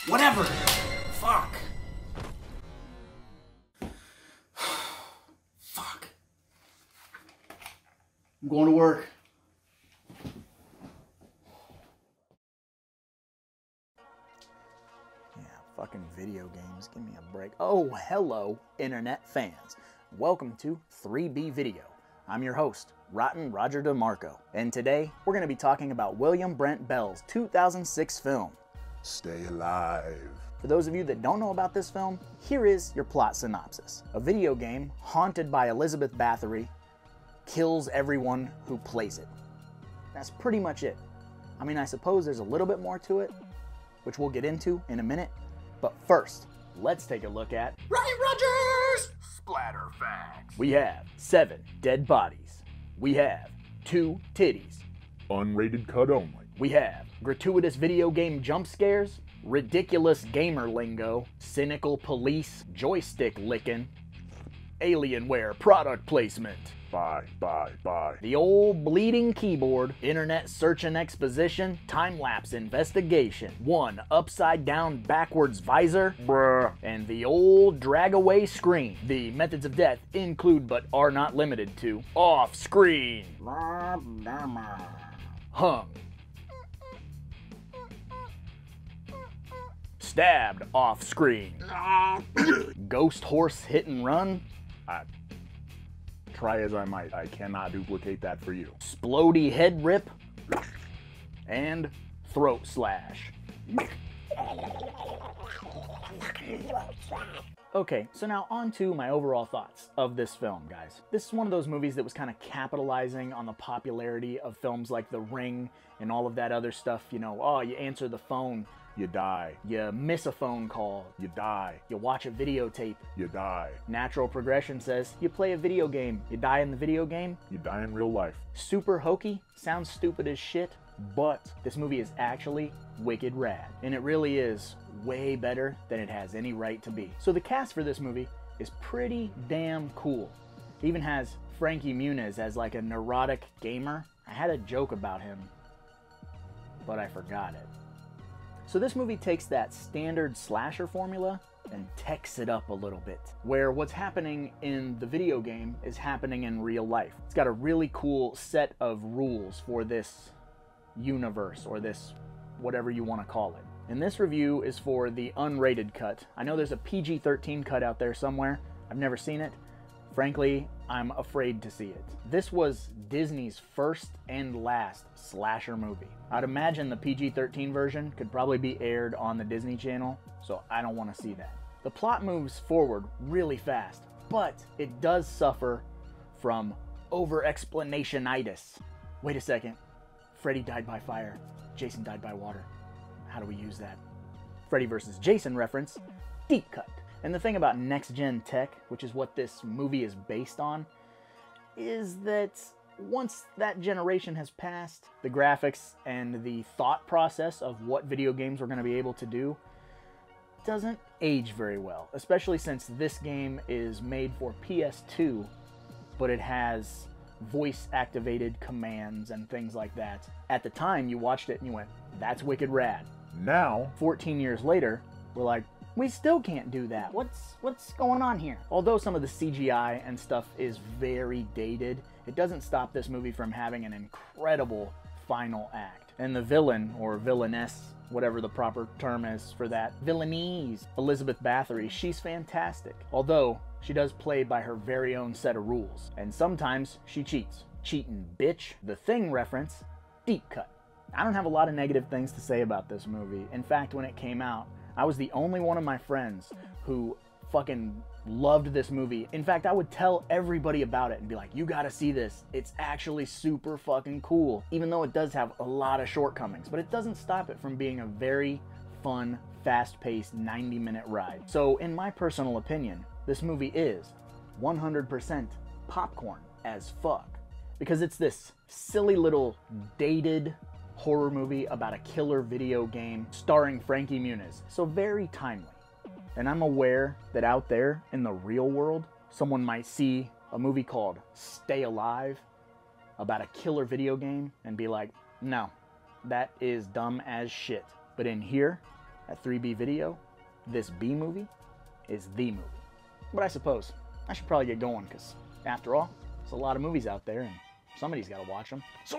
Whatever! Fuck! Fuck. I'm going to work. Yeah, fucking video games. Give me a break. Oh, hello, internet fans. Welcome to 3B Video. I'm your host, Rotten Roger DeMarco. And today, we're going to be talking about William Brent Bell's 2006 film, Stay Alive. For those of you that don't know about this film, here is your plot synopsis. A video game haunted by Elizabeth Bathory kills everyone who plays it. That's pretty much it. I mean, I suppose there's a little bit more to it, which we'll get into in a minute. But first, let's take a look at Ryan Rogers! Splatter facts. We have 7 dead bodies. We have 2 titties. Unrated cut only. We have gratuitous video game jump scares, ridiculous gamer lingo, cynical police, joystick licking, Alienware product placement, Bye. the old bleeding keyboard, internet search and exposition, time-lapse investigation, 1 upside-down backwards visor, Bruh. and the old drag-away screen. The methods of death include but are not limited to off-screen, hung, stabbed off-screen, ghost horse hit and run, Try as I might, I cannot duplicate that for you. splody head rip, and throat slash. Okay, so now on to my overall thoughts of this film, guys. This is one of those movies that was kind of capitalizing on the popularity of films like The Ring and all of that other stuff, you know, oh, you answer the phone, You die. you miss a phone call, You die. you watch a videotape. You die. Natural progression says you play a video game, you die in the video game. You die in real life. Super hokey, sounds stupid as shit, but this movie is actually wicked rad. And it really is way better than it has any right to be. So the cast for this movie is pretty damn cool. It even has Frankie Muniz as like a neurotic gamer. I had a joke about him, but I forgot it. So this movie takes that standard slasher formula and techs it up a little bit, where what's happening in the video game is happening in real life. It's got a really cool set of rules for this universe, or this whatever you want to call it. And this review is for the unrated cut. I know there's a PG-13 cut out there somewhere. I've never seen it. Frankly, I'm afraid to see it. This was Disney's first and last slasher movie. I'd imagine the PG-13 version could probably be aired on the Disney Channel, so I don't want to see that. The plot moves forward really fast, but it does suffer from over-explanationitis. Wait a second. Freddy died by fire. Jason died by water. How do we use that? Freddy vs. Jason reference, deep cut. And the thing about next-gen tech, which is what this movie is based on, is that once that generation has passed, the graphics and the thought process of what video games were going to be able to do doesn't age very well, especially since this game is made for PS2, but it has voice-activated commands and things like that. At the time, you watched it and you went, that's wicked rad. Now, 14 years later, we're like, we still can't do that. What's going on here? Although some of the CGI and stuff is very dated, it doesn't stop this movie from having an incredible final act. And the villain, or villainess, whatever the proper term is for that, villainese, Elizabeth Bathory, she's fantastic. Although, she does play by her very own set of rules. And sometimes she cheats. Cheatin' bitch. The Thing reference, deep cut. I don't have a lot of negative things to say about this movie. In fact, when it came out, I was the only one of my friends who fucking loved this movie. In fact, I would tell everybody about it and be like, you gotta see this. It's actually super fucking cool. Even though it does have a lot of shortcomings, but it doesn't stop it from being a very fun, fast-paced 90-minute ride. So in my personal opinion, this movie is 100% popcorn as fuck. Because it's this silly little dated horror movie about a killer video game starring Frankie Muniz. So very timely. And I'm aware that out there in the real world, someone might see a movie called Stay Alive about a killer video game and be like, no, that is dumb as shit. But in here, at 3B Video, this B movie is the movie. But I suppose I should probably get going, because after all, there's a lot of movies out there and somebody's got to watch them. So